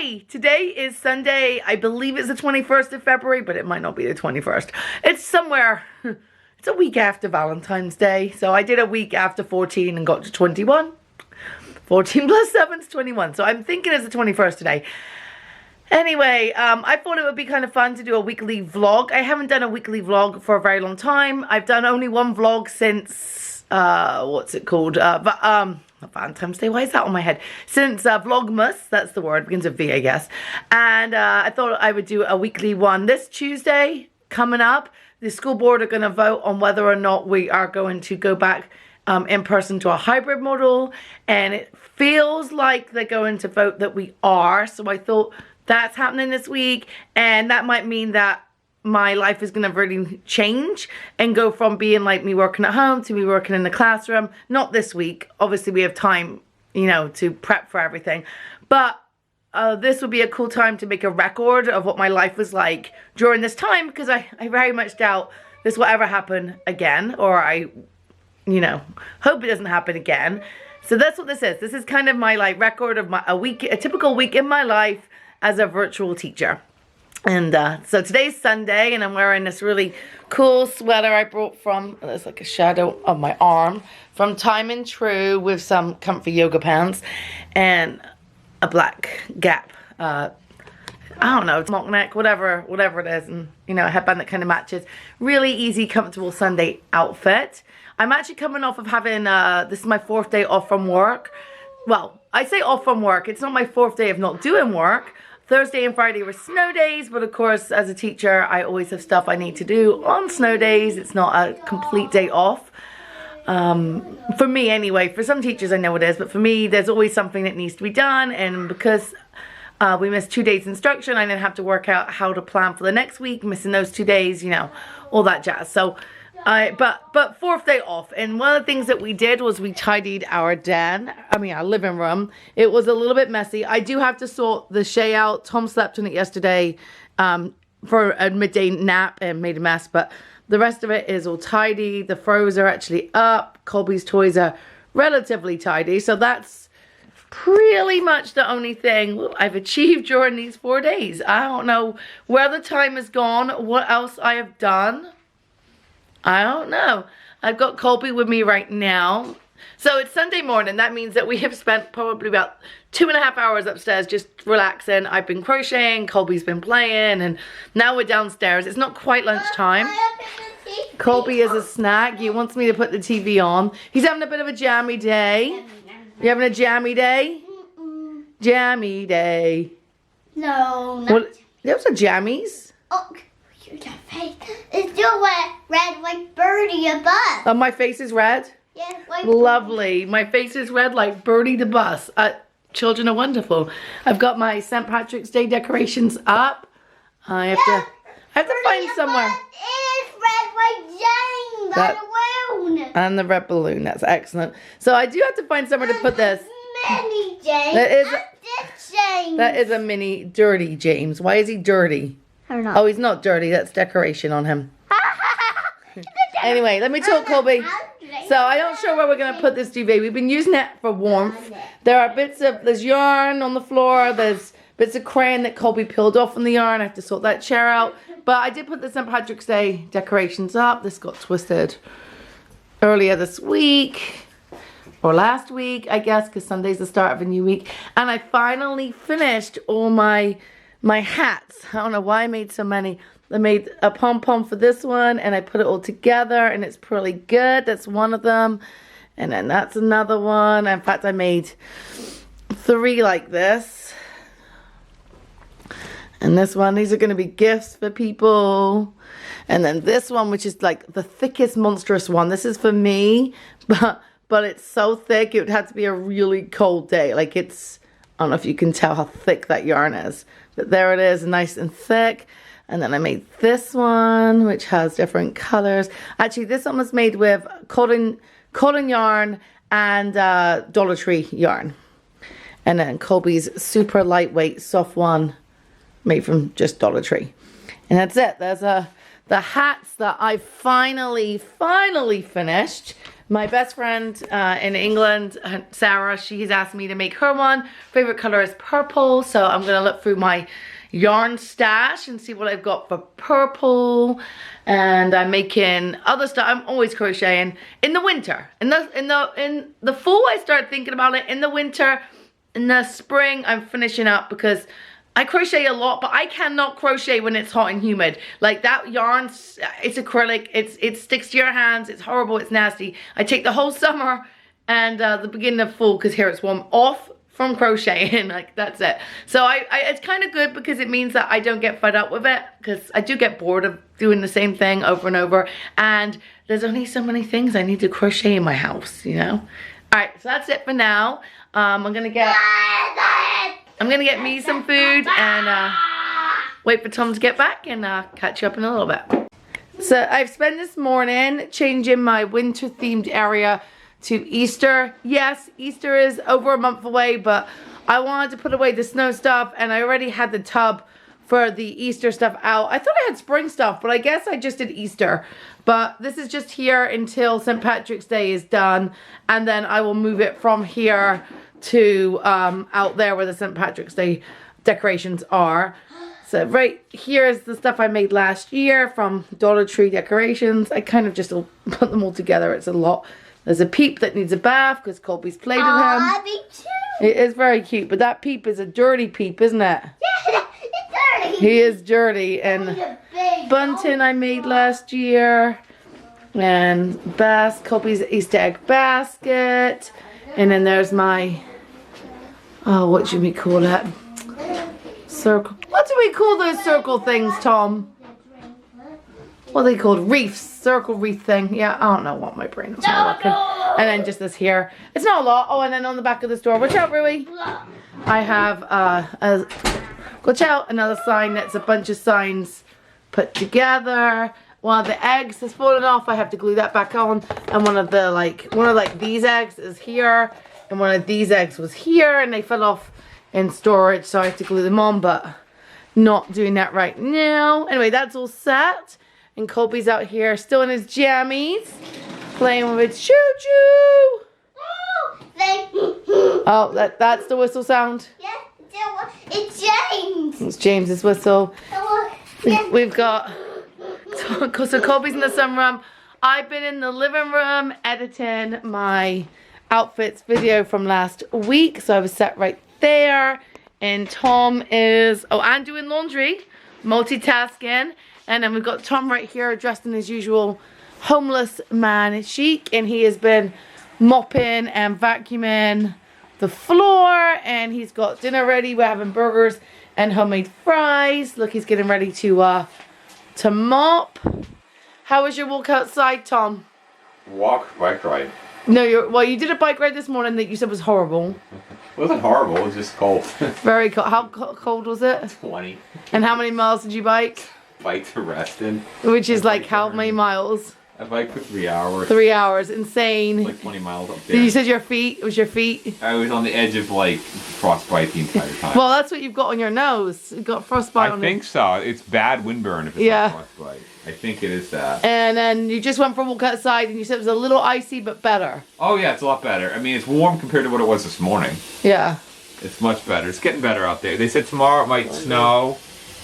Hey, today is Sunday. I believe it's the 21st of February, but it might not be the 21st. It's somewhere, it's a week after Valentine's Day. So I did a week after 14 and got to 21. 14 plus 7 is 21. So I'm thinking it's the 21st today. Anyway, I thought it would be kind of fun to do a weekly vlog. I haven't done a weekly vlog for a very long time. I've done only one vlog since, what's it called? Not Valentine's Day, why is that on my head? Since Vlogmas, that's the word, begins with V, I guess. And I thought I would do a weekly one. This Tuesday, coming up, the school board are going to vote on whether or not we are going to go back in person to a hybrid model. And it feels like they're going to vote that we are. So I thought that's happening this week. And that might mean that my life is going to really change and go from being like me working at home to me working in the classroom. Not this week. Obviously, we have time, you know, to prep for everything. But this would be a cool time to make a record of what my life was like during this time, because I very much doubt this will ever happen again, or I, you know, hope it doesn't happen again. So that's what this is. This is kind of my like record of a typical week in my life as a virtual teacher. And so today's Sunday, and I'm wearing this really cool sweater I brought from, there's like a shadow on my arm, from Time and True, with some comfy yoga pants and a black Gap, I don't know, mock neck, whatever it is, and you know, a headband that kind of matches. Really easy, comfortable Sunday outfit. I'm actually coming off of having, this is my 4th day off from work. Well, I say off from work, it's not my 4th day of not doing work. Thursday and Friday were snow days, but of course, as a teacher, I always have stuff I need to do on snow days. It's not a complete day off. For me anyway, for some teachers I know it is, but for me, there's always something that needs to be done. And because we missed 2 days instruction, I then have to work out how to plan for the next week, missing those 2 days, you know, all that jazz. So, but 4th day off, and one of the things that we did was we tidied our our living room. It was a little bit messy. I do have to sort the Shay out. Tom slept in it yesterday for a midday nap and made a mess, but the rest of it is all tidy. The throws are actually up. Colby's toys are relatively tidy, so that's pretty much the only thing I've achieved during these 4 days. I don't know where the time has gone, what else I have done. I don't know. I've got Colby with me right now. So it's Sunday morning. That means that we have spent probably about 2.5 hours upstairs just relaxing. I've been crocheting, Colby's been playing, and now we're downstairs. It's not quite lunchtime. Colby is a snack. He wants me to put the TV on. He's having a bit of a jammy day. You having a jammy day? Jammy day. No, not. Well, those are jammies. Oh. Your face is still red like Birdie a bus. Oh, my face is red? Yeah, like lovely. My face is red like Birdie the bus. Children are wonderful. I've got my St. Patrick's Day decorations up. I have to find somewhere. It is red like Jane, the balloon. And the red balloon, that's excellent. So I do have to find somewhere to put this. Mini James. That is a mini dirty James. Why is he dirty? I don't know. Oh, he's not dirty. That's decoration on him. Anyway, let me talk, Colby. So I'm not sure where we're going to put this duvet. We've been using it for warmth. There's yarn on the floor. There's bits of crayon that Colby peeled off from the yarn. I have to sort that chair out. But I did put the St. Patrick's Day decorations up. This got twisted earlier this week. Or last week, I guess, because Sunday's the start of a new week. And I finally finished all my hats. I don't know why I made so many. I made a pom-pom for this one, and I put it all together, and it's pretty good. That's one of them. And then that's another one. In fact, I made 3 like this. And this one, these are going to be gifts for people. And then this one, which is like the thickest, monstrous one. This is for me, but it's so thick, it would have to be a really cold day. Like it's, I don't know if you can tell how thick that yarn is. But there it is, nice and thick. And then I made this one, which has different colors. Actually, this one was made with cotton yarn and Dollar Tree yarn. And then Colby's super lightweight, soft one, made from just Dollar Tree. And that's it. There's the hats that I finally finished. My best friend in England, Sarah, she's asked me to make her one. Favorite color is purple, so I'm gonna look through my yarn stash and see what I've got for purple. And I'm making other stuff. I'm always crocheting in the winter. In the fall, I start thinking about it. In the winter, in the spring, I'm finishing up because I crochet a lot, but I cannot crochet when it's hot and humid. Like that yarn, it's acrylic, it sticks to your hands, it's horrible, it's nasty. I take the whole summer and the beginning of fall, because here it's warm, off from crocheting, like that's it. So it's kind of good because it means that I don't get fed up with it, because I do get bored of doing the same thing over and over, and there's only so many things I need to crochet in my house, you know? All right, so that's it for now. I'm gonna get me some food and wait for Tom to get back and catch you up in a little bit. So I've spent this morning changing my winter themed area to Easter. Yes, Easter is over a month away, but I wanted to put away the snow stuff, and I already had the tub for the Easter stuff out. I thought I had spring stuff, but I guess I just did Easter. But this is just here until St. Patrick's Day is done, and then I will move it from here to out there where the St. Patrick's Day decorations are. So right here is the stuff I made last year from Dollar Tree decorations. I kind of just put them all together. It's a lot. There's a Peep that needs a bath because Colby's played with him. Me too. It is very cute, but that Peep is a dirty Peep, isn't it? Yeah, it's dirty. He is dirty. And Bunting I made last year. And Colby's Easter egg basket. And then there's my, oh, what should we call it? Circle. What do we call those circle things, Tom? What are they called? Reefs. Circle wreath thing. Yeah, I don't know what, my brain is not working. And then just this here. It's not a lot. Oh, and then on the back of the store. Watch out, Rui. I have watch out, another sign that's a bunch of signs put together. One of the eggs has fallen off. I have to glue that back on. And one of these eggs is here. And one of these eggs was here, and they fell off in storage, so I have to glue them on, but not doing that right now. Anyway, that's all set. And Colby's out here still in his jammies, playing with his choo-choo. Oh, that's the whistle sound? Yeah, it's James. It's James's whistle. We've got, so Colby's in the sunroom. I've been in the living room editing my outfits video from last week, so I was set right there. And Tom is, and doing laundry, multitasking. And then we've got Tom right here dressed in his usual homeless man chic, and he has been mopping and vacuuming the floor, and he's got dinner ready. We're having burgers and homemade fries. Look, he's getting ready to mop. How was your walk outside, Tom? Bike ride. No, you did a bike ride this morning that you said was horrible. It wasn't horrible, it was just cold. Very cold. How cold was it? 20. And how many miles did you bike? Bike to Reston. Which is like how many miles? I biked for 3 hours. 3 hours, insane. Like 20 miles up there. You said your feet, it was your feet? I was on the edge of like frostbite the entire time. Well, that's what you've got on your nose. You've got frostbite on it. I think so. It's bad windburn if it's not frostbite. I think it is that. And then you just went for a walk outside and you said it was a little icy but better. Oh yeah, it's a lot better. I mean, it's warm compared to what it was this morning. Yeah. It's much better. It's getting better out there. They said tomorrow it might snow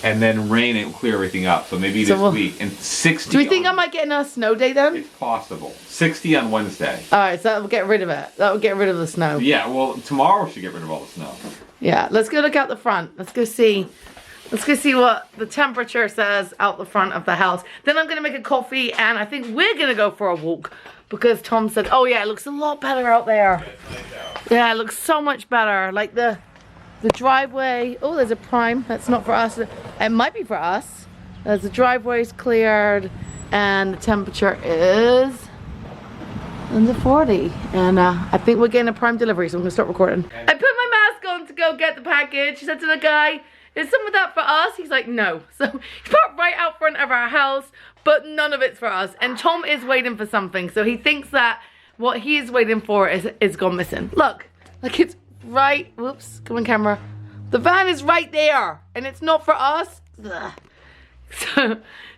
and then rain and clear everything up. So maybe this week. And 60. Do we think I might get a snow day then? It's possible. 60 on Wednesday. Alright, so that will get rid of it. That will get rid of the snow. Yeah, well, tomorrow should get rid of all the snow. Yeah, let's go look out the front. Let's go see what the temperature says out the front of the house. Then I'm going to make a coffee, and I think we're going to go for a walk. Because Tom said, oh yeah, it looks a lot better out there. Yeah, it looks so much better. Like the driveway. Oh, there's a prime. That's not for us. It might be for us. There's the driveway's cleared, and the temperature is under 40. And I think we're getting a prime delivery, so I'm going to start recording. I put my mask on to go get the package. She said to the guy, is some of that for us? He's like, no. So he's parked right out front of our house, but none of it's for us. And Tom is waiting for something, so he thinks that what he is waiting for is gone missing. Look, like it's right, whoops, come on camera. The van is right there, and it's not for us. Ugh.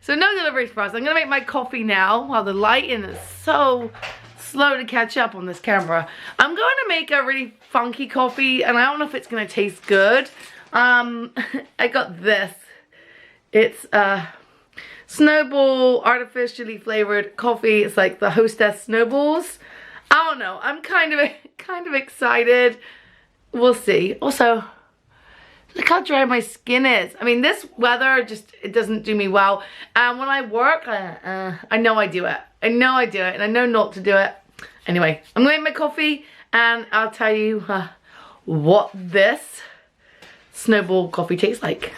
So no deliveries for us. I'm gonna make my coffee now while the lighting is so slow to catch up on this camera. I'm going to make a really funky coffee, and I don't know if it's going to taste good. I got this. It's Snowball artificially flavored coffee. It's like the Hostess Snowballs. I don't know. I'm kind of excited. We'll see. Also, look how dry my skin is. I mean, this weather it doesn't do me well. And when I work, I know I do it. I know I do it, and I know not to do it. Anyway, I'm going to make my coffee, and I'll tell you what this Snowball coffee tastes like.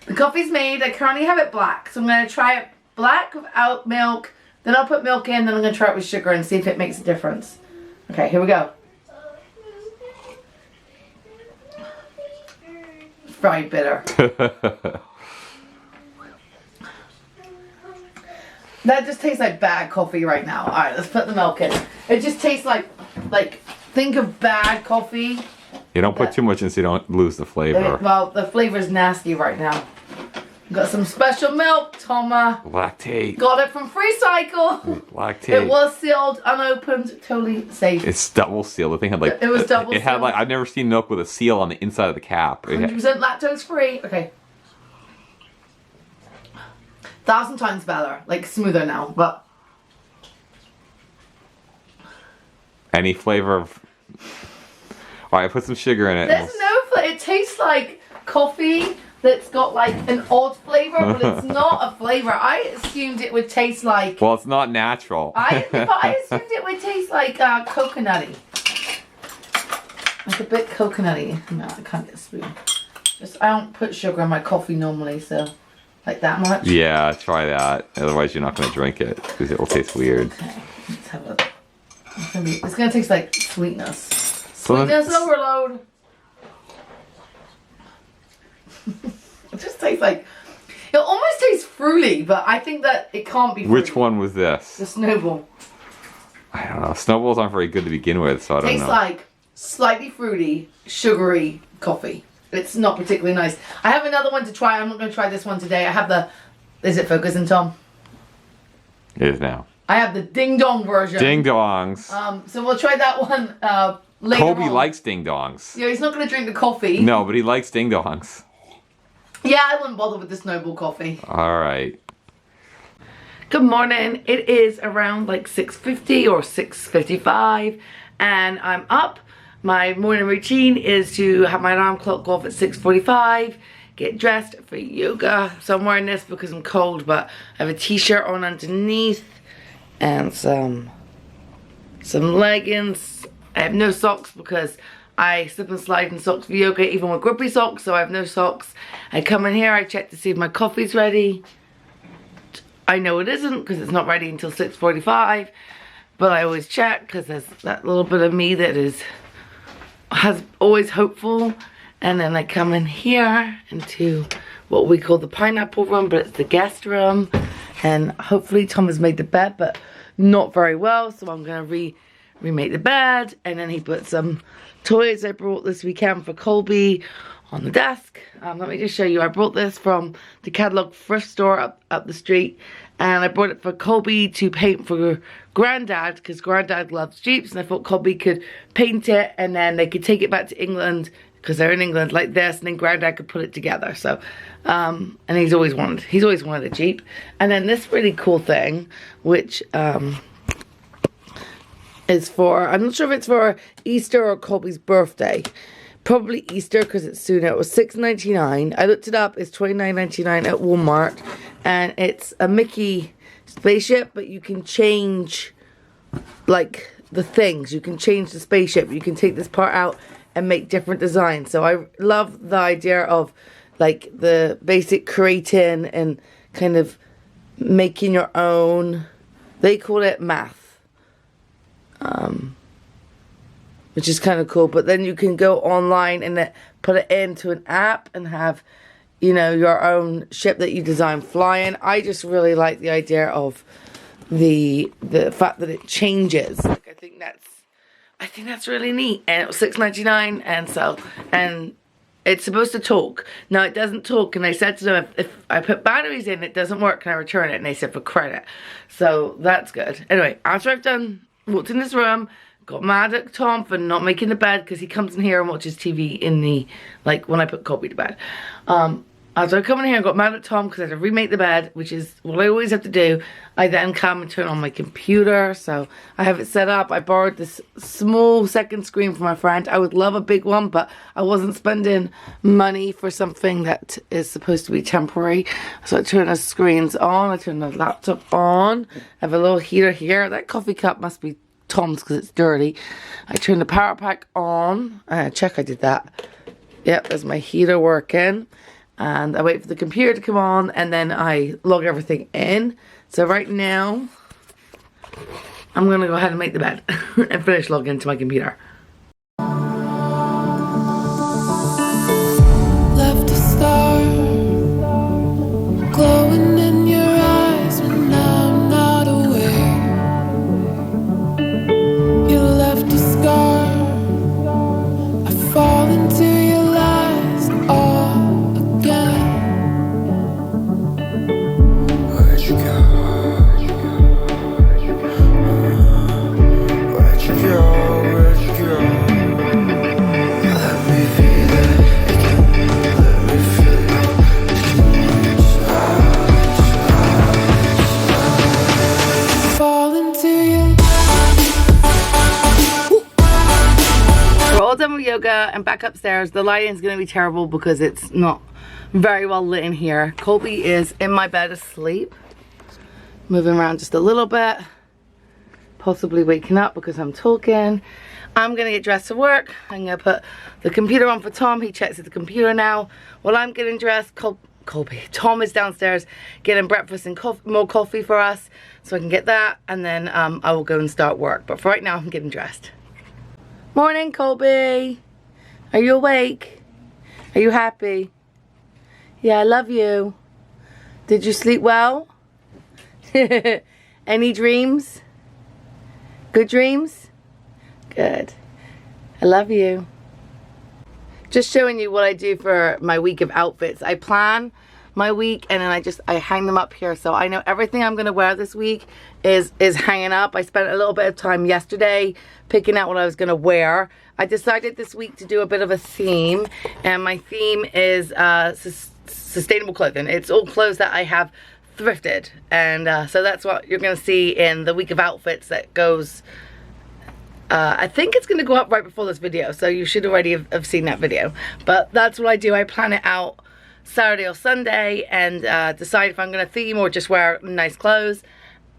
The coffee's made. I currently have it black, so I'm going to try it black without milk. Then I'll put milk in, then I'm going to try it with sugar and see if it makes a difference. Okay, here we go. Very bitter. That just tastes like bad coffee right now. Alright, let's put the milk in. It just tastes like think of bad coffee. You don't put too much in so you don't lose the flavor. Well, the flavor's nasty right now. Got some special milk, Toma. Lactate. Got it from Freecycle. Lactate. It was sealed, unopened, totally safe. It's double sealed. The thing had like... It was double sealed. It had like... I've never seen milk with a seal on the inside of the cap. 100% lactose free. Okay. 1,000 times better. Like, smoother now, but... Any flavor of... Alright, put some sugar in it. There's no flavor. It tastes like coffee that's got like an odd flavor, but it's not a flavor. I assumed it would taste like... Well, it's not natural. I assumed it would taste like coconutty. Like a bit coconutty. No, I can't get a spoon. I don't put sugar in my coffee normally, so like that much. Yeah, try that. Otherwise, you're not going to drink it because it will taste weird. Okay, let's have a... It's going to taste like sweetness. Sweetness overload. It just tastes like... It almost tastes fruity, but I think that it can't be fruity. Which one was this? The Snowball. I don't know. Snowballs aren't very good to begin with, so I don't know. Tastes like slightly fruity, sugary coffee. It's not particularly nice. I have another one to try. I'm not going to try this one today. I have the... Is it focusing, Tom? It is now. I have the Ding Dong version. Ding Dongs. So we'll try that one later Kobe on. likes Ding Dongs. Yeah, he's not going to drink the coffee. No, but he likes Ding Dongs. Yeah, I wouldn't bother with the Snowball coffee. Alright. Good morning. It is around like 6:50 or 6:55 and I'm up. My morning routine is to have my alarm clock go off at 6:45, get dressed for yoga. So I'm wearing this because I'm cold, but I have a t-shirt on underneath and some leggings. I have no socks because I slip and slide in socks for yoga, even with grippy socks, so I have no socks. I come in here, I check to see if my coffee's ready. I know it isn't because it's not ready until 6:45, but I always check because there's that little bit of me that has always hopeful. And then I come in here into what we call the pineapple room, but it's the guest room. And hopefully Tom has made the bed, but not very well, so I'm gonna remake the bed. And then he put some toys I brought this weekend for Colby on the desk. Let me just show you. I brought this from the catalog thrift store up the street, and I brought it for Colby to paint for Granddad because Granddad loves Jeeps, and I thought Colby could paint it and then they could take it back to England because they're in England like this, and then Granddad could put it together. So and he's always wanted a Jeep. And then this really cool thing, which is for, I'm not sure if it's for Easter or Colby's birthday. Probably Easter because it's sooner. It was $6.99. I looked it up. It's $29.99 at Walmart. And it's a Mickey spaceship, but you can change, like, the things. You can change the spaceship. You can take this part out and make different designs. So I love the idea of, like, the basic creating and kind of making your own. They call it math. Which is kind of cool, but then you can go online and put it into an app and have, you know, your own ship that you design flying. I just really like the idea of the fact that it changes. Like, I think that's really neat. And it was $6.99, and it's supposed to talk. Now it doesn't talk, and I said to them, if I put batteries in, it doesn't work. Can I return it? And they said for credit. So that's good. Anyway, after I've done walked in this room, got mad at Tom for not making the bed because he comes in here and watches TV in the, like, when I put Colby to bed. As I come in here and got mad at Tom because I had to remake the bed, which is what I always have to do. I then come and turn on my computer, so I have it set up. I borrowed this small second screen from my friend. I would love a big one, but I wasn't spending money for something that is supposed to be temporary. So I turn the screens on, I turn the laptop on. I have a little heater here. That coffee cup must be Tom's because it's dirty. I turn the power pack on. Check I did that. Yep, there's my heater working. And I wait for the computer to come on, and then I log everything in. So right now, I'm going to go ahead and make the bed and finish logging into my computer. Left a star glowing in your eyes when I'm not aware. You left a scar. I fall into your lies all again. Where'd you go? Where'd you go? Where'd you go? Let me be there again. Let me feel you. Fall into you. We're all done with yoga and back upstairs. The lighting's going to be terrible because it's not very well lit in here. Colby is in my bed asleep. Moving around just a little bit. Possibly waking up because I'm talking. I'm going to get dressed for work. I'm going to put the computer on for Tom. He checks at the computer now. While I'm getting dressed, Tom is downstairs getting breakfast and more coffee for us. So I can get that, and then I will go and start work. But for right now, I'm getting dressed. Morning, Colby. Are you awake? Are you happy? Yeah, I love you. Did you sleep well? Any dreams? Good dreams? Good. I love you. Just showing you what I do for my week of outfits. I plan my week and then I hang them up here, so I know everything I'm gonna wear this week is hanging up. I spent a little bit of time yesterday picking out what I was gonna wear. I decided this week to do a bit of a theme, and my theme is sustainable clothing. It's all clothes that I have thrifted, and so that's what you're gonna see in the week of outfits that goes, I think it's gonna go up right before this video, so you should already have seen that video. But that's what I do. I plan it out Saturday or Sunday and decide if I'm gonna theme or just wear nice clothes,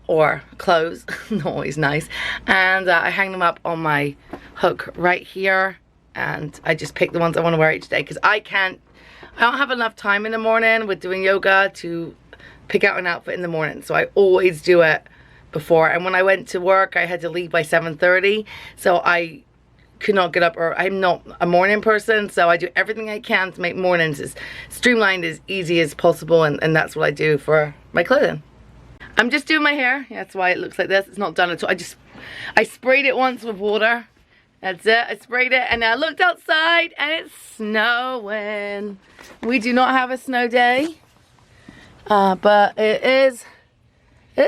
or clothes, not always nice, and I hang them up on my hook right here, and I just pick the ones I want to wear each day, because I don't have enough time in the morning with doing yoga to pick out an outfit in the morning, so I always do it before. And when I went to work, I had to leave by 7:30, so I could not get up, or I'm not a morning person, so I do everything I can to make mornings as streamlined, as easy as possible, and that's what I do for my clothing. I'm just doing my hair. That's why it looks like this. It's not done at all. I sprayed it once with water. That's it. I sprayed it, and I looked outside and it's snowing. We do not have a snow day, but it is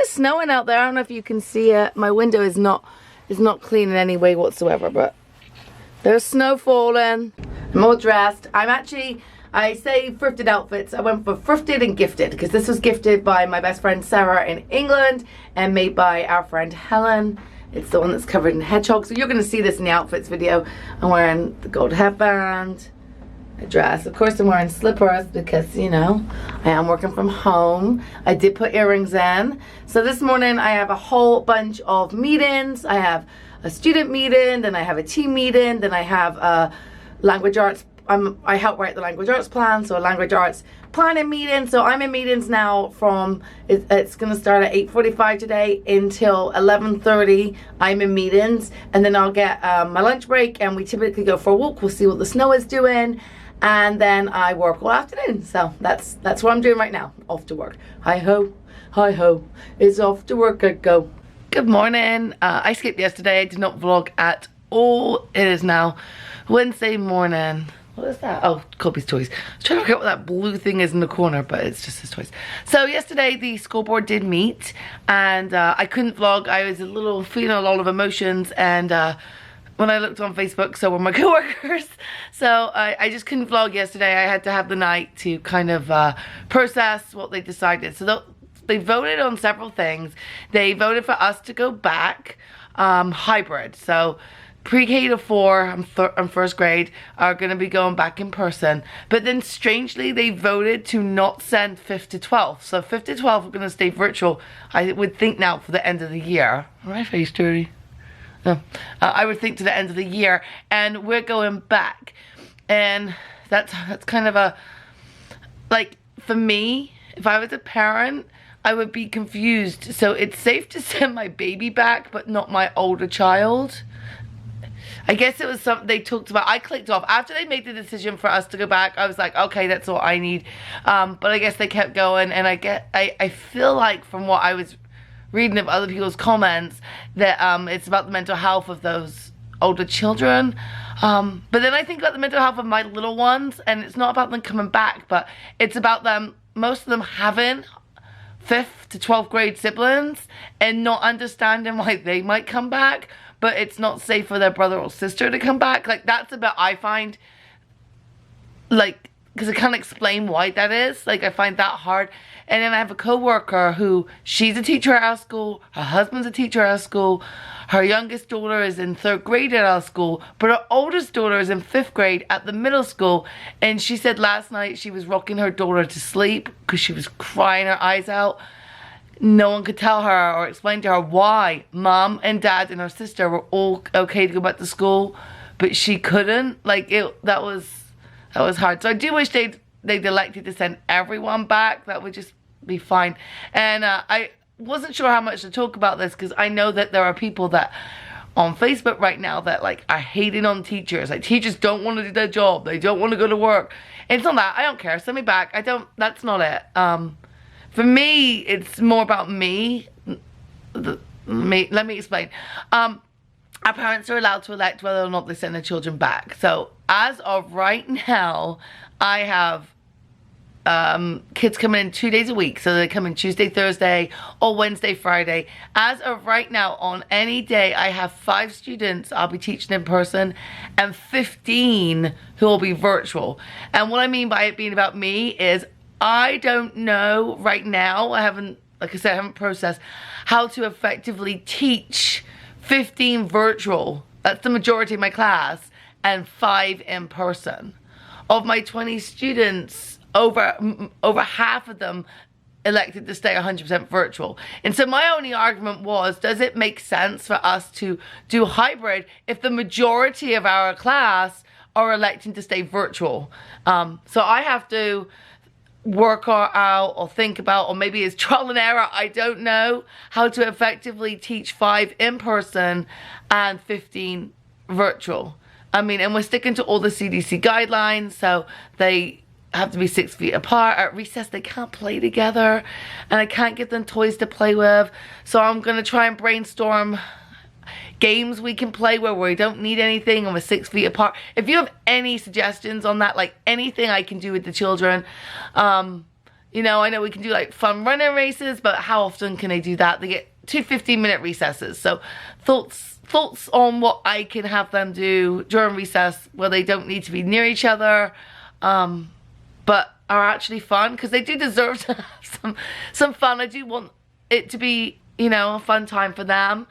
snowing out there. I don't know if you can see it. My window is not clean in any way whatsoever, but there's snow falling. I'm all dressed. I say thrifted outfits. I went for thrifted and gifted, because this was gifted by my best friend Sarah in England and made by our friend Helen. It's the one that's covered in hedgehog. So you're going to see this in the outfits video. I'm wearing the gold headband, a dress. Of course I'm wearing slippers because, you know, I am working from home. I did put earrings in. So this morning I have a whole bunch of meetings. I have a student meeting, then I have a team meeting, then I have a language arts. I help write the language arts plan, so a language arts planning meeting. So I'm in meetings now from, it's going to start at 8:45 today until 11:30. I'm in meetings, and then I'll get my lunch break, and we typically go for a walk. We'll see what the snow is doing, and then I work all afternoon. So that's what I'm doing right now. Off to work. Hi ho, it's off to work I go. Good morning. I skipped yesterday. I did not vlog at all. It is now Wednesday morning. What is that? Oh, Colby's toys. I was trying to figure out what that blue thing is in the corner, but it's just his toys. So yesterday the school board did meet, and I couldn't vlog. I was feeling a lot of emotions, and when I looked on Facebook, so were my coworkers. So I just couldn't vlog yesterday. I had to have the night to kind of process what they decided. So they voted on several things. They voted for us to go back hybrid. So pre-K to 4 and first grade are going to be going back in person. But then strangely they voted to not send 5th to 12th. So 5th to 12th are going to stay virtual, I would think, now for the end of the year. My face dirty. No, I would think to the end of the year, and we're going back. And that's kind of a, like, for me, if I was a parent, I would be confused. So it's safe to send my baby back, but not my older child. I guess it was something they talked about. I clicked off. After they made the decision for us to go back, I was like, okay, that's all I need. But I guess they kept going, and I feel like from what I was reading of other people's comments that it's about the mental health of those older children. But then I think about the mental health of my little ones, and it's not about them coming back, but it's about them, most of them having 5th to 12th grade siblings and not understanding why they might come back, but it's not safe for their brother or sister to come back. Like, that's the bit I find, like, because I can't explain why that is. Like, I find that hard. And then I have a co-worker who, she's a teacher at our school, her husband's a teacher at our school, her youngest daughter is in 3rd grade at our school, but her oldest daughter is in 5th grade at the middle school. And she said last night she was rocking her daughter to sleep because she was crying her eyes out. No one could tell her or explain to her why mom and dad and her sister were all okay to go back to school, but she couldn't. Like, that was hard. So I do wish they'd elected to send everyone back. That would just be fine. And I wasn't sure how much to talk about this, because I know that there are people that on Facebook right now that, like, are hating on teachers. Like, teachers don't want to do their job. They don't want to go to work. And it's not that. I don't care. Send me back. That's not it. For me, it's more about me. Let me explain. Our parents are allowed to elect whether or not they send their children back. So as of right now, I have kids coming in 2 days a week. So they come in Tuesday, Thursday, or Wednesday, Friday. As of right now, on any day, I have 5 students I'll be teaching in person and 15 who will be virtual. And what I mean by it being about me is, I don't know right now, like I said, I haven't processed how to effectively teach 15 virtual. That's the majority of my class, and 5 in person. Of my 20 students, over half of them elected to stay 100% virtual. And so my only argument was, does it make sense for us to do hybrid if the majority of our class are electing to stay virtual? So I have to work out or think about, or maybe it's trial and error, I don't know, how to effectively teach 5 in person and 15 virtual. I mean, and we're sticking to all the CDC guidelines, so they have to be 6 feet apart. At recess, they can't play together, and I can't give them toys to play with. So I'm going to try and brainstorm games we can play where we don't need anything and we're 6 feet apart. If you have any suggestions on that, like anything I can do with the children, you know, I know we can do like fun running races, but how often can they do that? They get 2 15-minute recesses. So thoughts on what I can have them do during recess where they don't need to be near each other, but are actually fun, because they do deserve to have some fun. I do want it to be, you know, a fun time for them.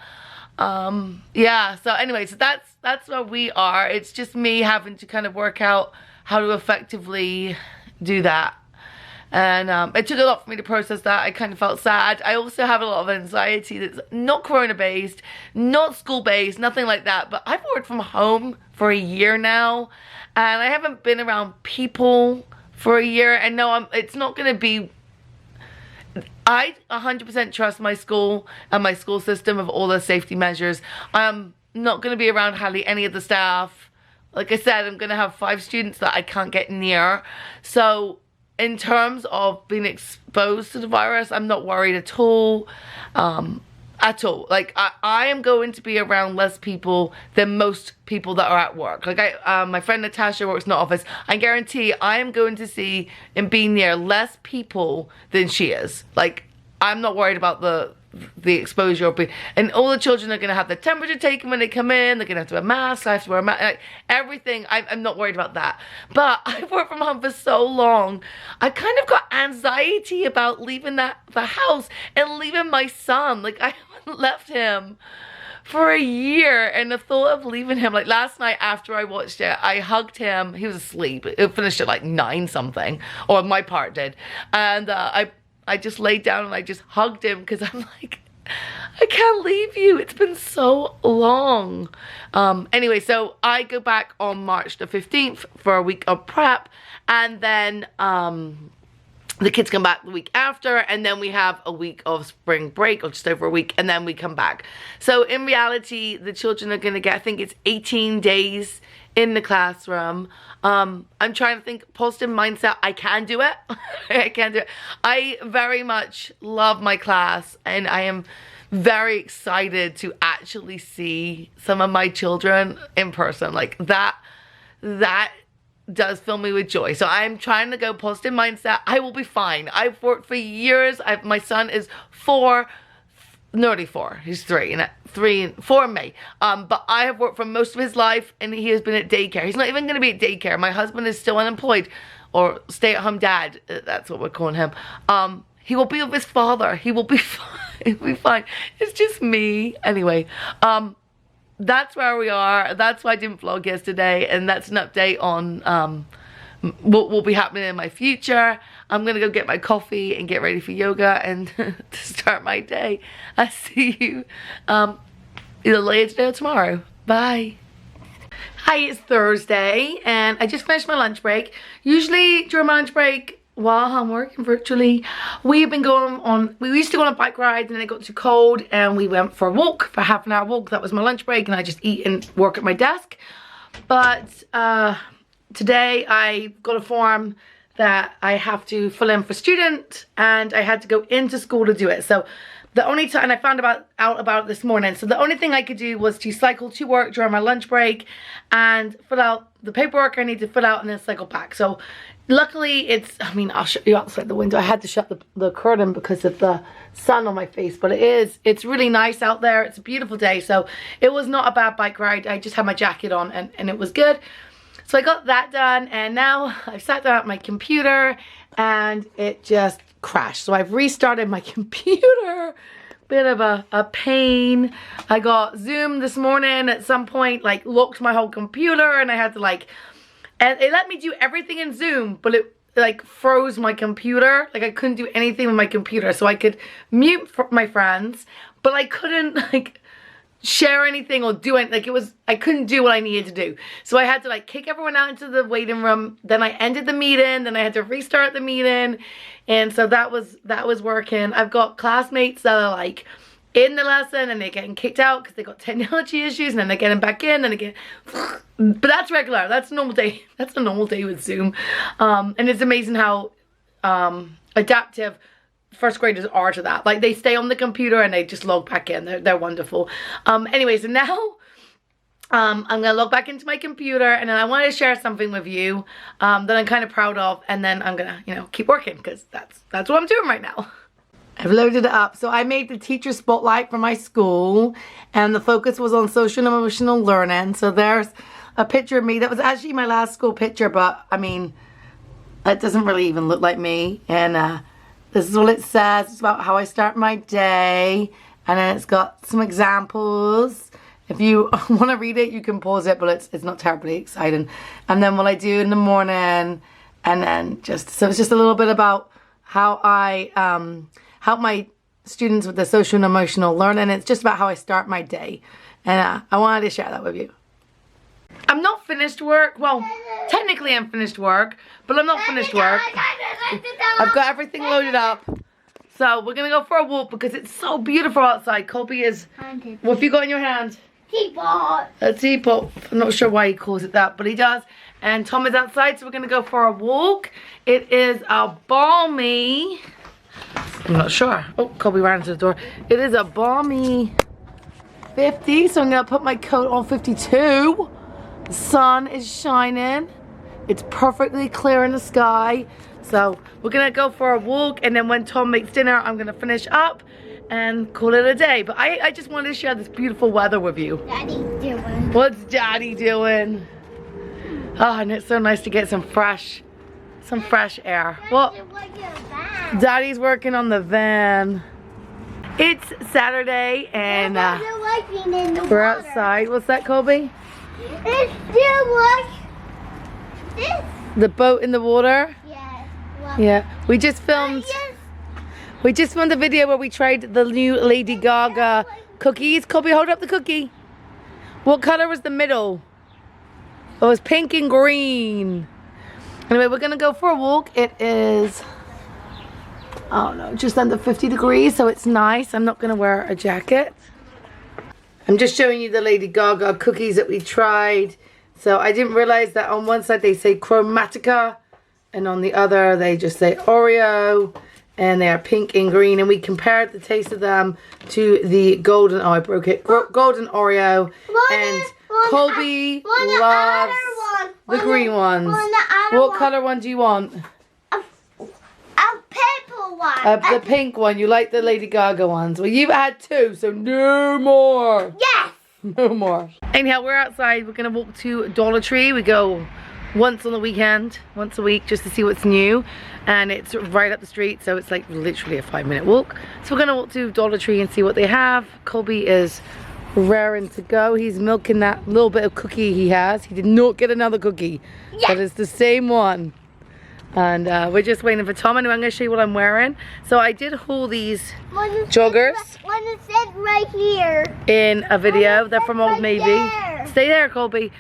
Yeah, so anyway, so that's where we are. It's just me having to kind of work out how to effectively do that. And it took a lot for me to process that. I kind of felt sad. I also have a lot of anxiety that's not corona based, not school based, nothing like that. But I've worked from home for a year now, and I haven't been around people for a year. And no, it's not going to be, I 100% trust my school and my school system of all the safety measures. I'm not going to be around hardly any of the staff. Like I said, I'm going to have 5 students that I can't get near. So in terms of being exposed to the virus, I'm not worried at all. at all. Like, I am going to be around less people than most people that are at work. Like, my friend Natasha works in the office. I guarantee I am going to see and be near less people than she is. Like, I'm not worried about the exposure. And all the children are going to have the temperature taken when they come in. They're going to have to wear masks. I have to wear a mask. Like, everything. I'm not worried about that. But I've worked from home for so long. I kind of got anxiety about leaving the house and leaving my son. Like, I haven't left him for a year, and the thought of leaving him, like last night after I watched it, I hugged him. He was asleep. It finished at like 9 something, or my part did. And I just laid down and I just hugged him because I'm like, I can't leave you. It's been so long. Anyway, so I go back on March the 15th for a week of prep, and then the kids come back the week after, and then we have a week of spring break, or just over a week, and then we come back. So in reality, the children are going to get, I think it's 18 days in the classroom. I'm trying to think positive mindset. I can do it. I can do it. I very much love my class, and I am very excited to actually see some of my children in person. Like, that does fill me with joy. So I'm trying to go positive mindset. I will be fine. I've worked for years. My son is 4, nearly 4. He's 3 and 4 in May. But I have worked for most of his life, and he has been at daycare. He's not even going to be at daycare. My husband is still unemployed, or stay-at-home dad. That's what we're calling him. He will be with his father. He will be fine. He'll be fine. It's just me. Anyway, that's where we are. That's why I didn't vlog yesterday, and that's an update on what will be happening in my future. I'm gonna go get my coffee and get ready for yoga and to start my day. I'll see you either later today or tomorrow. Bye. Hi, it's Thursday, and I just finished my lunch break. Usually during my lunch break, while I'm working virtually, we used to go on a bike ride, and then it got too cold and we went for a walk, for a half an hour walk. That was my lunch break, and I just eat and work at my desk. But today I got a form that I have to fill in for student, and I had to go into school to do it. So the only time, and I found out about it this morning, so the only thing I could do was to cycle to work during my lunch break and fill out the paperwork I need to fill out, and then cycle back. So luckily it's, I mean, I'll show you outside the window. I had to shut the curtain because of the sun on my face, but it's really nice out there. It's a beautiful day, so it was not a bad bike ride. I just had my jacket on, and it was good. So I got that done, and now I've sat down at my computer and it just crashed. So I've restarted my computer. Bit of a pain. I got Zoom this morning at some point, like locked my whole computer, and I had to and it let me do everything in Zoom, but it like froze my computer. Like, I couldn't do anything with my computer. So I could mute my friends, but I couldn't like share anything or do anything. Like, I couldn't do what I needed to do. So I had to like kick everyone out into the waiting room. Then I ended the meeting. Then I had to restart the meeting. And so that was working. I've got classmates that are like in the lesson, and they're getting kicked out because they got technology issues, and then they're getting back in, and again. But that's regular. That's a normal day. That's a normal day with Zoom. And it's amazing how adaptive first graders are to that. Like, they stay on the computer and they just log back in. They're wonderful. Anyway, so now I'm gonna log back into my computer, and then I want to share something with you that I'm kind of proud of, and then I'm gonna, keep working, because that's what I'm doing right now. I've loaded it up. So I made the teacher spotlight for my school, and the focus was on social and emotional learning. So there's a picture of me. That was actually my last school picture, but I mean, it doesn't really even look like me. And this is what it says. It's about how I start my day, and then it's got some examples. If you want to read it, you can pause it, but it's not terribly exciting. And then what I do in the morning, and then so it's just a little bit about how I help my students with the social and emotional learning. It's just about how I start my day, and I wanted to share that with you. I'm not finished work. Well, technically I'm finished work, but I'm not finished work. I've got everything loaded up. So we're gonna go for a walk because it's so beautiful outside. Colby is, what have you got in your hand? Teapot. A teapot. I'm not sure why he calls it that, but he does. And Tom is outside, so we're gonna go for a walk. It is a balmy I'm not sure. Oh, Colby ran to the door. It is a balmy 50, so I'm gonna put my coat on 52. The sun is shining. It's perfectly clear in the sky. So we're gonna go for a walk, and then when Tom makes dinner, I'm gonna finish up and call it a day. But I just wanted to share this beautiful weather with you. Daddy's doing. What's Daddy doing? Oh, and it's so nice to get some fresh air. Well, Daddy's working on the van. It's Saturday and we're outside. What's that, Colby? It's still like this. The boat in the water? Yes. Yeah. We just filmed a video where we tried the new Lady Gaga cookies. Colby, hold up the cookie. What color was the middle? Oh, it was pink and green. Anyway, we're gonna go for a walk. It is, I don't know, just under 50 degrees, so it's nice. I'm not gonna wear a jacket. I'm just showing you the Lady Gaga cookies that we tried. So I didn't realize that on one side they say Chromatica, and on the other they just say Oreo, and they are pink and green. And we compared the taste of them to the golden, oh I broke it, golden Oreo. And Colby loves the green ones. What color one do you want? A purple one. The pink one. You like the Lady Gaga ones. Well, you've had two, so no more. Yes. No more. Anyhow, we're outside. We're going to walk to Dollar Tree. We go once on the weekend, once a week, just to see what's new. And it's right up the street, so it's like literally a 5-minute walk. So we're going to walk to Dollar Tree and see what they have. Colby is raring to go. He's milking that little bit of cookie he has. He did not get another cookie, but it's the same one. And we're just waiting for Tom. Anyway, I'm going to show you what I'm wearing. So I did haul these joggers. One is said right here. In a video. They're from Old right Navy. there. Stay there, Colby.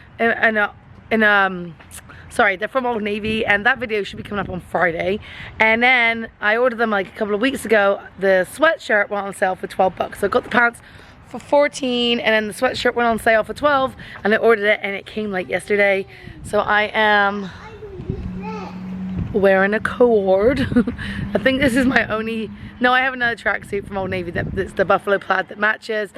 Sorry, they're from Old Navy, and that video should be coming up on Friday. And then I ordered them like a couple of weeks ago. The sweatshirt went on sale for 12 bucks. So I got the pants for 14, and then the sweatshirt went on sale for 12, and I ordered it, and it came like yesterday. So I am wearing a cord. I think this is my only, no, I have another tracksuit from Old Navy that's the buffalo plaid that matches.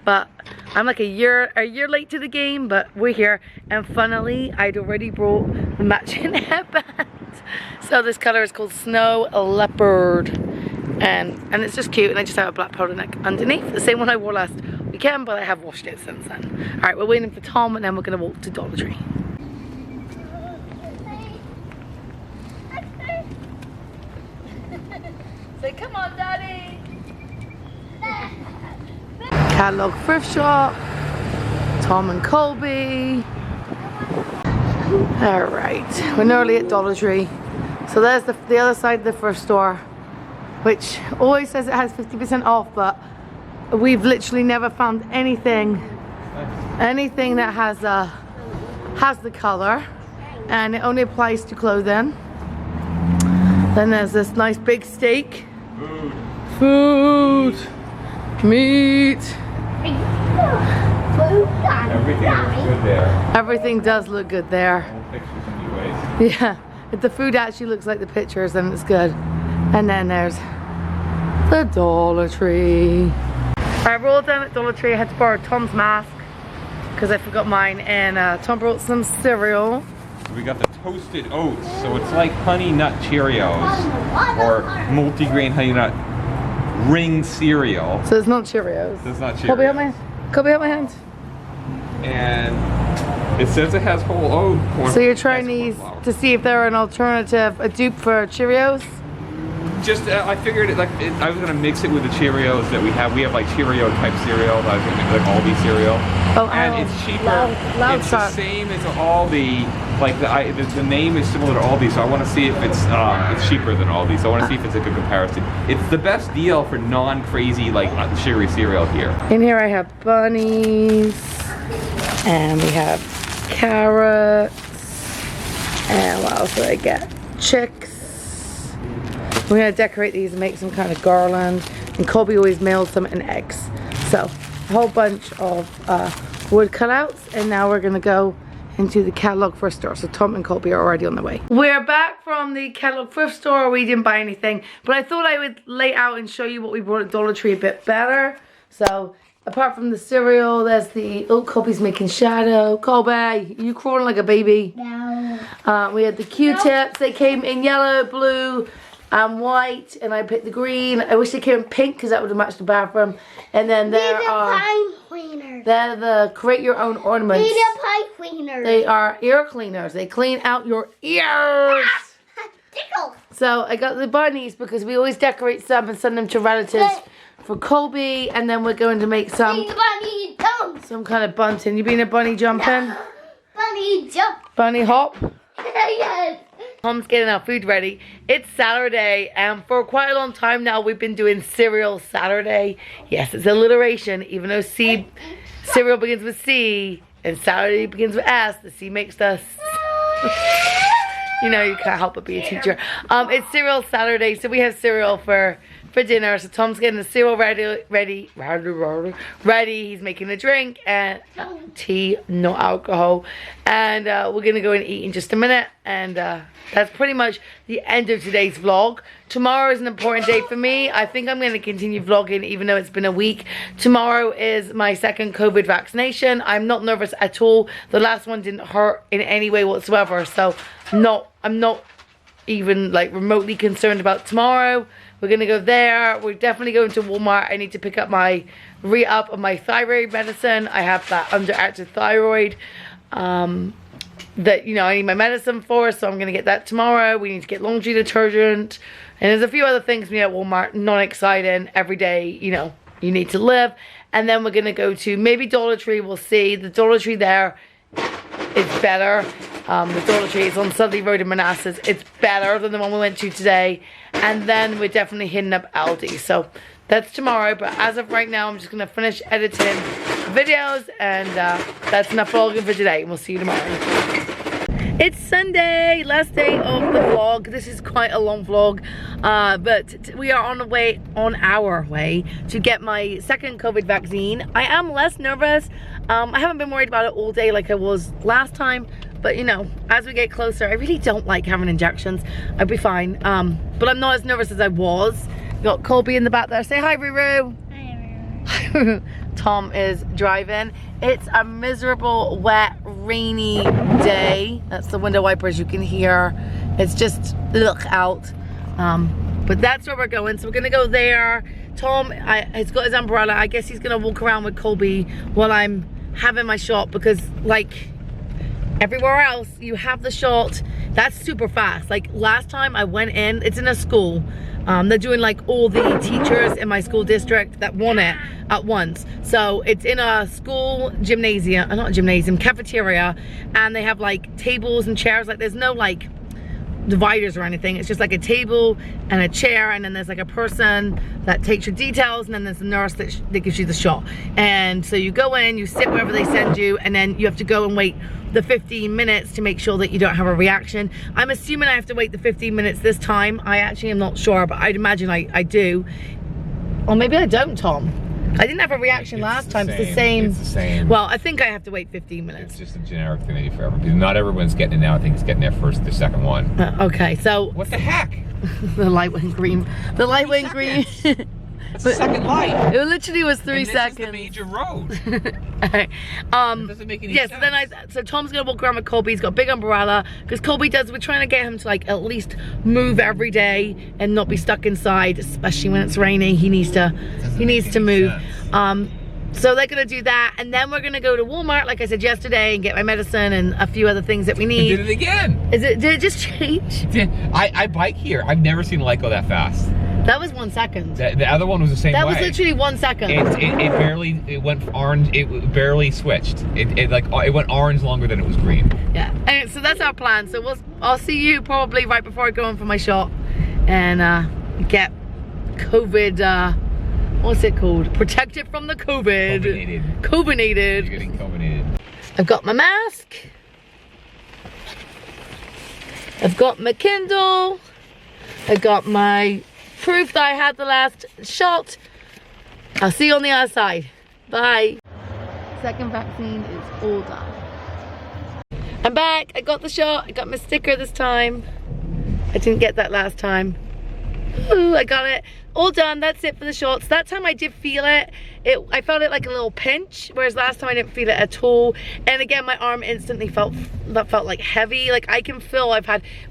But I'm like a year late to the game, but we're here. And funnily, I'd already brought the matching headband. So this color is called Snow Leopard. And it's just cute, and I just have a black powder neck underneath. The same one I wore last weekend, but I have washed it since then. Alright, we're waiting for Tom, and then we're going to walk to Dollar Tree. Say, come on, Daddy! Catalog thrift shop. Tom and Colby. Alright, we're nearly at Dollar Tree. So there's the other side of the thrift store, which always says it has 50% off, but we've literally never found anything that has the color, and it only applies to clothing. Then there's this nice big steak. Food. Meat. Everything looks good there. Everything does look good there. Pictures anyways. Yeah, if the food actually looks like the pictures, then it's good. And then there's the Dollar Tree. I rolled down at Dollar Tree. I had to borrow Tom's mask because I forgot mine, and Tom brought some cereal. We got the toasted oats, so it's like Honey Nut Cheerios or multigrain Honey Nut ring cereal. So it's not Cheerios. It's not Cheerios. Colby, help my hand. And it says it has whole oat corn. So you're trying these to see if they're an alternative, a dupe for Cheerios? Just, I figured I was gonna mix it with the Cheerios that we have. We have like Cheerio type cereal. I was gonna make like Aldi cereal. Oh, and it's cheaper. Loud it's talk. the same as Aldi. Like the name is similar to Aldi, so I want to see if it's cheaper than Aldi. So I want to see if it's a good comparison. It's the best deal for non-crazy like sugary cereal here. In here I have bunnies, and we have carrots, and what else did I get? Chicks. We're gonna decorate these and make some kind of garland. And Colby always mails them in eggs. So a whole bunch of wood cutouts, and now we're gonna go into the Catalog thrift store. So Tom and Colby are already on the way. We're back from the Catalog thrift store. We didn't buy anything, but I thought I would lay out and show you what we bought at Dollar Tree a bit better. So apart from the cereal, there's the, oh, Colby's making shadow. Colby, you crawling like a baby. No. We had the Q-tips. They came in yellow, blue, and white, and I picked the green. I wish they came in pink because that would have matched the bathroom. And then there are, pine cleaners. they're the create your own ornaments. These are pine cleaners. They are ear cleaners. They clean out your ears. Tickle. So I got the bunnies because we always decorate some and send them to relatives for Colby, and then we're going to make some Bunny jump. kind of bunting. You being a bunny jumping? Bunny jump. Bunny hop? Yes. Mom's getting our food ready. It's Saturday, and for quite a long time now we've been doing Cereal Saturday. Yes, it's alliteration, even though cereal begins with C and Saturday begins with S. The C makes the you know, you can't help but be a teacher. It's Cereal Saturday, so we have cereal for dinner. So Tom's getting the cereal ready. He's making a drink and tea, no alcohol. And we're gonna go and eat in just a minute. And that's pretty much the end of today's vlog. Tomorrow is an important day for me. I think I'm gonna continue vlogging even though it's been a week. Tomorrow is my second COVID vaccination. I'm not nervous at all. The last one didn't hurt in any way whatsoever. So I'm not even like remotely concerned about tomorrow. We're gonna go there. We're definitely going to Walmart. I need to pick up my re-up of my thyroid medicine. I have that underactive thyroid that, you know, I need my medicine for, so I'm gonna get that tomorrow. We need to get laundry detergent, and there's a few other things we at Walmart. Not exciting. Every day, you know, you need to live. And then we're gonna go to maybe Dollar Tree. We'll see. The Dollar Tree there is better. The Dollar Tree is on Sudley Road in Manassas. It's better than the one we went to today. And then we're definitely hitting up Aldi. So that's tomorrow. But as of right now, I'm just going to finish editing videos. And that's enough vlogging for today. We'll see you tomorrow. It's Sunday, last day of the vlog. This is quite a long vlog. But we are on our way to get my second COVID vaccine. I am less nervous. I haven't been worried about it all day like I was last time. But you know, as we get closer, I really don't like having injections. I'd be fine. But I'm not as nervous as I was. Got Colby in the back there. Say hi, Ruru. Hi, everyone. Tom is driving. It's a miserable, wet, rainy day. That's the window wipers you can hear. It's just out. But that's where we're going. So we're gonna go there. Tom has got his umbrella. I guess he's gonna walk around with Colby while I'm having my shot, because like everywhere else you have the shot, that's super fast. Like last time I went in, it's in a school. They're doing like all the teachers in my school district that want it at once. So it's in a school gymnasium, not a gymnasium, cafeteria, and they have like tables and chairs. Like there's no like dividers or anything. It's just like a table and a chair, and then there's like a person that takes your details, and then there's a nurse that gives you the shot. And so you go in, you sit wherever they send you, and then you have to go and wait the 15 minutes to make sure that you don't have a reaction. I'm assuming I have to wait the 15 minutes this time. I actually am not sure, but I'd imagine I do. Or maybe I don't, Tom. I didn't have a reaction last time. It's the same. It's the same. Well, I think I have to wait 15 minutes. It's just a generic thing they do for everyone. Because not everyone's getting it now. I think it's getting there first, the second one. Okay, so What the heck? the light went green. The light went green. That's the second light. It literally was 3 and this seconds. is the major road. Okay. It doesn't make any yes, sense. so Tom's gonna walk around with Colby. He's got a big umbrella because Colby we're trying to get him to like at least move every day and not be stuck inside, especially when it's raining. He needs to move. So they're gonna do that, and then we're gonna go to Walmart, like I said yesterday, and get my medicine and a few other things that we need. You did it again. Did it just change? I bike here. I've never seen the light go that fast. That was 1 second. The other one was the same way. That was literally 1 second. It went orange. It barely switched. It went orange longer than it was green. Yeah. Anyway, so that's our plan. So I'll see you probably right before I go in for my shot, and get COVID. What's it called? Protected from the COVID. You're getting COVID-nated. I've got my mask. I've got my Kindle. I got my proof that I had the last shot. I'll see you on the other side. Bye. Second vaccine is all done. I'm back. I got the shot. I got my sticker this time. I didn't get that last time. Ooh, I got it. All done. That's it for the shots. That time I did feel it. I felt it like a little pinch, whereas last time I didn't feel it at all. And again, my arm instantly felt like heavy. Like I can feel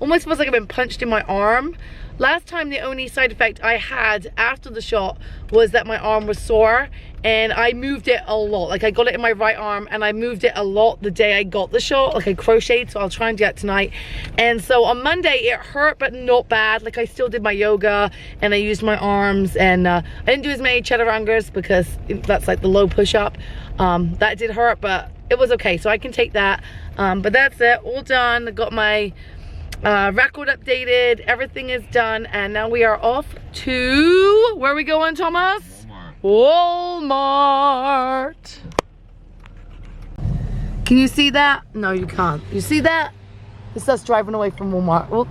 almost feels like I've been punched in my arm. Last time the only side effect I had after the shot was that my arm was sore, and I moved it a lot. Like I got it in my right arm and I moved it a lot the day I got the shot. Like I crocheted, so I'll try and do that tonight. And so on Monday it hurt, but not bad. Like I still did my yoga and I used my arms, and I didn't do as many chaturangas because that's like the low push-up. That did hurt, but it was okay, so I can take that. But that's it, all done. I got my record updated, everything is done, and now we are off to, where are we going, Thomas? Walmart. Can you see that? No, you can't. You see that? It's us driving away from Walmart. Well,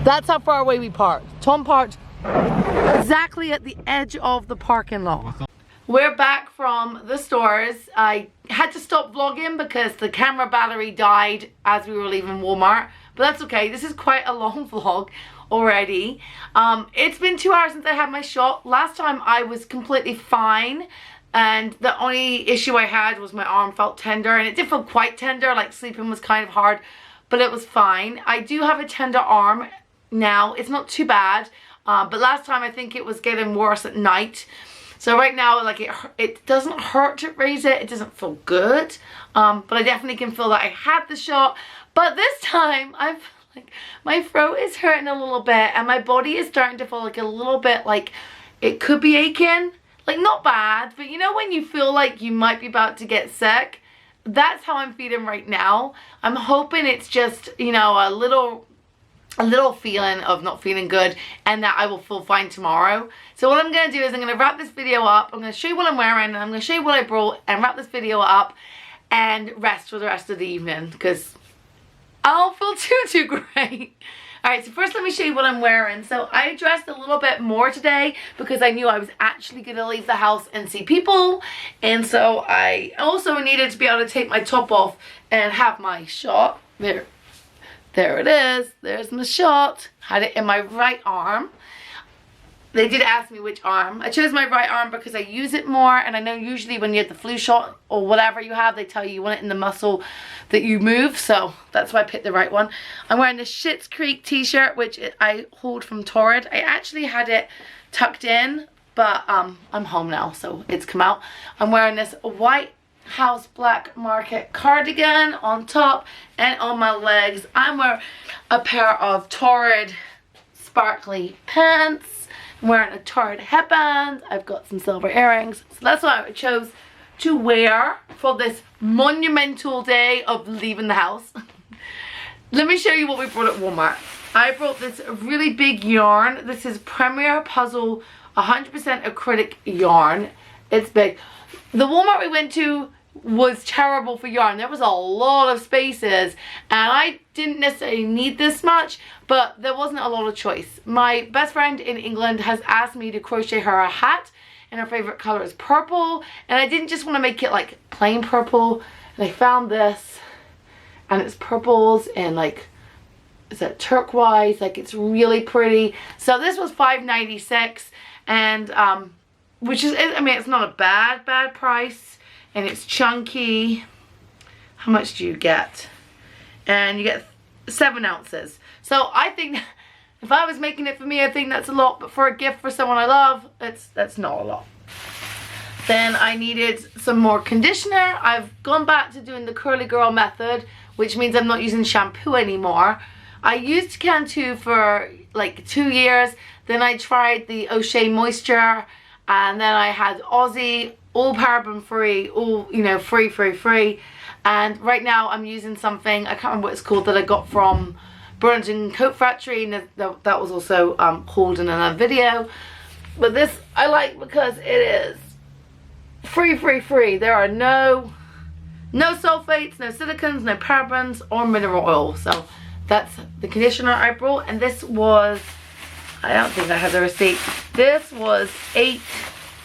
that's how far away we parked. Tom parked exactly at the edge of the parking lot. We're back from the stores. I had to stop vlogging because the camera battery died as we were leaving Walmart, but that's okay. This is quite a long vlog already. It's been 2 hours since I had my shot. Last time I was completely fine, and the only issue I had was my arm felt tender, and it did feel quite tender, like sleeping was kind of hard, but it was fine. I do have a tender arm now. It's not too bad, but last time I think it was getting worse at night. So right now, like it doesn't hurt to raise it. It doesn't feel good, but I definitely can feel that I had the shot. But this time, my throat is hurting a little bit, and my body is starting to feel like a little bit like it could be aching. Like not bad, but you know when you feel like you might be about to get sick? That's how I'm feeling right now. I'm hoping it's just, you know, a little feeling of not feeling good, and that I will feel fine tomorrow. So what I'm going to do is I'm going to wrap this video up. I'm going to show you what I'm wearing, and I'm going to show you what I brought, and wrap this video up and rest for the rest of the evening because I don't feel too great. Alright, so first let me show you what I'm wearing. So I dressed a little bit more today because I knew I was actually going to leave the house and see people. And so I also needed to be able to take my top off and have my shot. There it is. There's my shot. Had it in my right arm. They did ask me which arm. I chose my right arm because I use it more, and I know usually when you have the flu shot or whatever you have, they tell you want it in the muscle that you move, so that's why I picked the right one. I'm wearing the Schitt's Creek t-shirt, which I hauled from Torrid. I actually had it tucked in, but I'm home now, so it's come out. I'm wearing this white House Black Market cardigan on top, and on my legs I'm wearing a pair of Torrid sparkly pants. I'm wearing a Torrid headband. I've got some silver earrings. So that's what I chose to wear for this monumental day of leaving the house. Let me show you what we brought at Walmart. I brought this really big yarn. This is Premier Puzzle 100% acrylic yarn. It's big. The Walmart we went to was terrible for yarn. There was a lot of spaces, and I didn't necessarily need this much, but there wasn't a lot of choice. My best friend in England has asked me to crochet her a hat, and her favorite color is purple, and I didn't just want to make it like plain purple, and I found this, and it's purples and like, is that turquoise? Like it's really pretty. So this was $5.96, and which is, I mean, it's not a bad price. And it's chunky. How much do you get? And you get 7 ounces. So I think if I was making it for me, I think that's a lot. But for a gift for someone I love, that's not a lot. Then I needed some more conditioner. I've gone back to doing the curly girl method, which means I'm not using shampoo anymore. I used Cantu for like 2 years. Then I tried the O'Shea Moisture. And then I had Aussie, all paraben free, all, you know, free. And right now I'm using something, I can't remember what it's called, that I got from Burlington Coat Factory, and that was also hauled in another video. But this I like because it is free. There are no sulfates, no silicones, no parabens, or mineral oil. So that's the conditioner I brought, and this was, I don't think I have the receipt. This was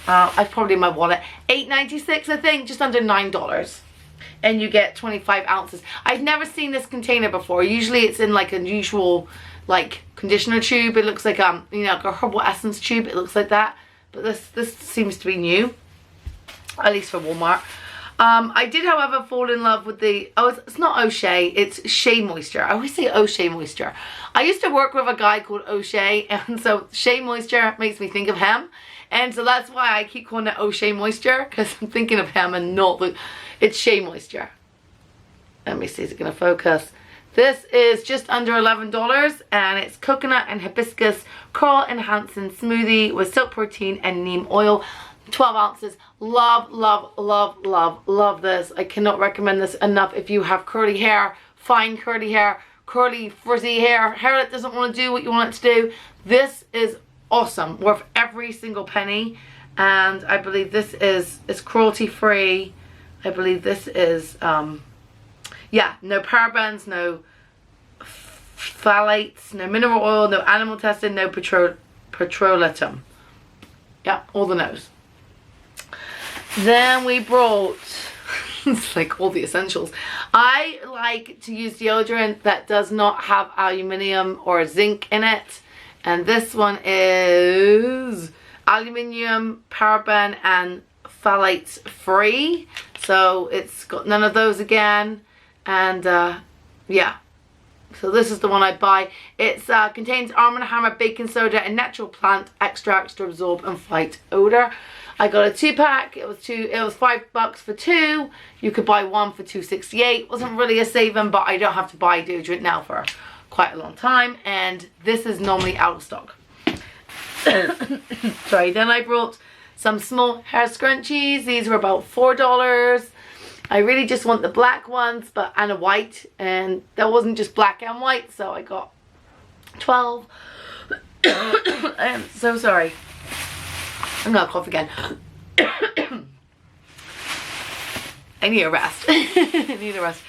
I probably in my wallet, $8.96 I think, just under $9. and you get 25 ounces. I've never seen this container before. Usually it's in like an usual like conditioner tube. It looks like you know, like a herbal essence tube. It looks like that. But this seems to be new, at least for Walmart. I did, however, fall in love with the, it's not O'Shea, it's Shea Moisture. I always say O'Shea Moisture. I used to work with a guy called O'Shea, and so Shea Moisture makes me think of him. And so that's why I keep calling it O'Shea Moisture, because I'm thinking of him and not it's Shea Moisture. Let me see, is it going to focus? This is just under $11, and it's coconut and hibiscus curl enhancing smoothie with silk protein and neem oil. 12 ounces. Love, love, love, love, love this. I cannot recommend this enough if you have curly hair, fine curly hair, curly frizzy hair, hair that doesn't want to do what you want it to do. This is awesome. Worth every single penny. And I believe this is cruelty free. I believe this is yeah, no parabens, no phthalates, no mineral oil, no animal testing, no petrolatum. Yeah, all the no's. Then we brought, it's like all the essentials. I like to use deodorant that does not have aluminium or zinc in it. And this one is aluminium, paraben, and phthalates free. So it's got none of those again. And yeah. So this is the one I buy. It contains Arm & Hammer baking soda and natural plant extracts to absorb and fight odor. I got a 2-pack. It was $5 for 2. You could buy one for $2.68. Wasn't really a saving, but I don't have to buy deodorant now for quite a long time. And this is normally out of stock. Sorry. Then I brought some small hair scrunchies. These were about $4. I really just want the black ones, and a white, and that wasn't just black and white, so I got 12. I am so sorry. I'm gonna cough again. I need a rest. I need a rest.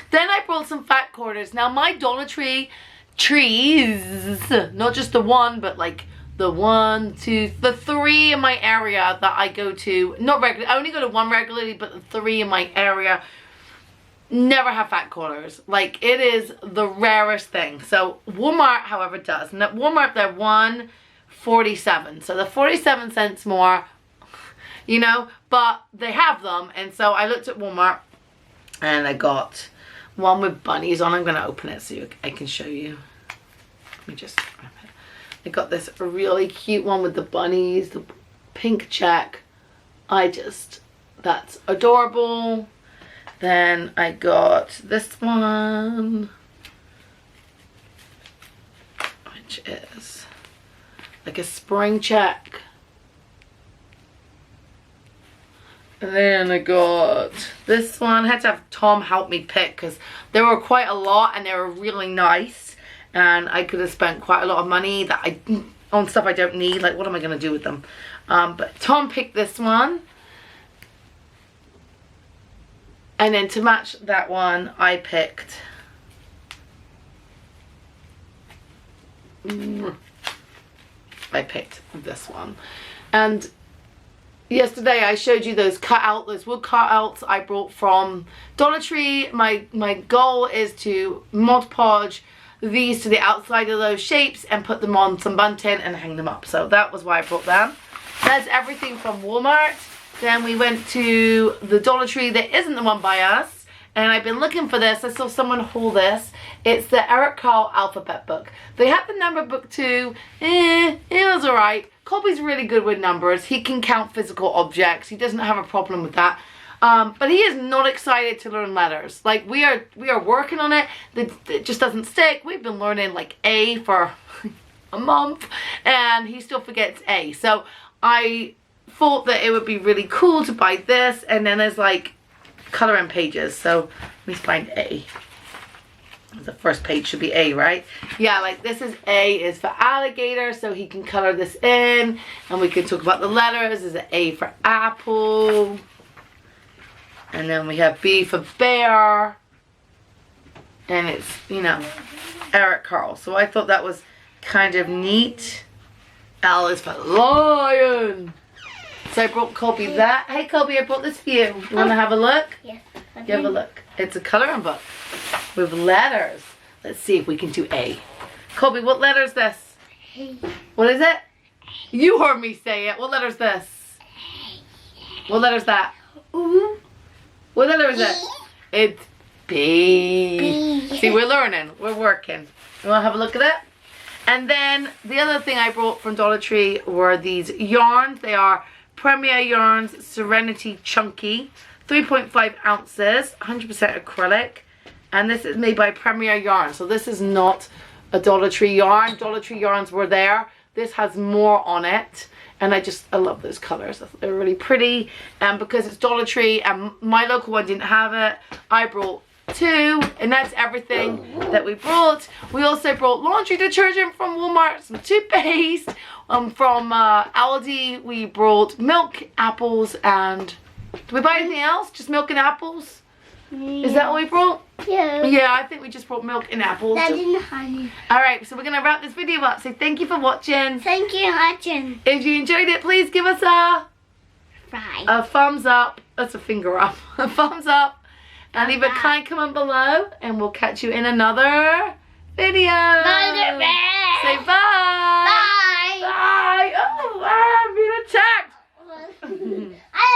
Then I brought some fat quarters. Now my Dollar Tree trees, not just the one, but like the 1, 2, the 3 in my area that I go to, not regularly, I only go to one regularly, but the 3 in my area never have fat quarters. Like, it is the rarest thing. So Walmart, however, does. And at Walmart, they're $1.47, so they're 47 cents more, you know, but they have them. And so I looked at Walmart and I got one with bunnies on. I'm gonna open it so I can show you. Let me just grab it. I got this really cute one with the bunnies, the pink check. That's adorable. Then I got this one, which is like a spring check. And then I got this one. I had to have Tom help me pick because there were quite a lot and they were really nice. And I could have spent quite a lot of money on stuff I don't need. Like, what am I going to do with them? But Tom picked this one. And then to match that one, I picked this one. And yesterday I showed you those wood cutouts I brought from Dollar Tree. My goal is to Mod Podge these to the outside of those shapes and put them on some bunting and hang them up. So that was why I brought them. That's everything from Walmart. Then we went to the Dollar Tree that isn't the one by us, and I've been looking for this. I saw someone haul this. It's the Eric Carle alphabet book. They had the number book too. It was alright. Colby's really good with numbers. He can count physical objects. He doesn't have a problem with that. But he is not excited to learn letters. Like, we are working on it. It just doesn't stick. We've been learning like A for a month, and he still forgets A. So I thought that it would be really cool to buy this, and then there's like coloring pages. So let me find A. The first page should be A, right? Yeah, like this is A is for alligator, so he can color this in, and we can talk about the letters. Is an A for apple. And then we have B for bear. And it's, you know, Eric Carle. So I thought that was kind of neat. L is for lion. So I brought Colby that. Hey Colby, I brought this for you. You want to have a look? Yeah. Give a look. It's a coloring book with letters. Let's see if we can do A. Colby, what letter is this? What is it? You heard me say it. What letter is this? What letter is that? Ooh. What letter is it? It's B. B. See, we're learning. We're working. You want to have a look at it? And then the other thing I brought from Dollar Tree were these yarns. They are Premier Yarns Serenity Chunky. 3.5 ounces. 100% acrylic. And this is made by Premier Yarn. So this is not a Dollar Tree yarn. Dollar Tree yarns were there. This has more on it. And I love those colors. They're really pretty. And because it's Dollar Tree and my local one didn't have it, I brought 2. And that's everything that we brought. We also brought laundry detergent from Walmart, some toothpaste. From Aldi, we brought milk, apples, and... Did we buy anything else? Just milk and apples? Yeah. Is that what we brought? Yeah. Yeah, I think we just brought milk and apples. That didn't honey. Alright, so we're going to wrap this video up. So thank you for watching. Thank you, Hutchin. If you enjoyed it, please give us Bye. a thumbs up. That's a finger up. A thumbs up. And leave a kind comment below. And we'll catch you in another video. Bye. Say bye. Bye. Bye. Oh, I'm being attacked. I